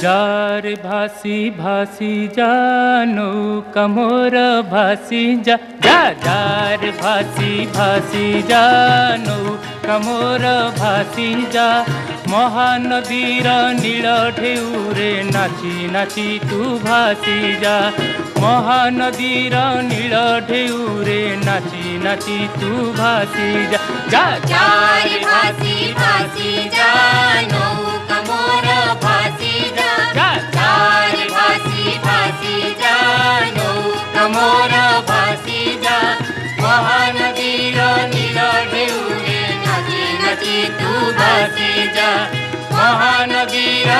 jar भासी भासी जा नौका मोर भासी जा जा जार भासी भासी जा नौका मोर भासी जा महानदीर नील ढेउरे नाची नाची तू भासी जा महानदीर नील ढेउरे नाची नाची तू भासी जा जा जार भासी भासी जा नौका मोर भासी जा जार भासी भासी जा नौका मोर भासी जा महानदीर नील ढेउरे नाची नाची तू भासी जा महानदीर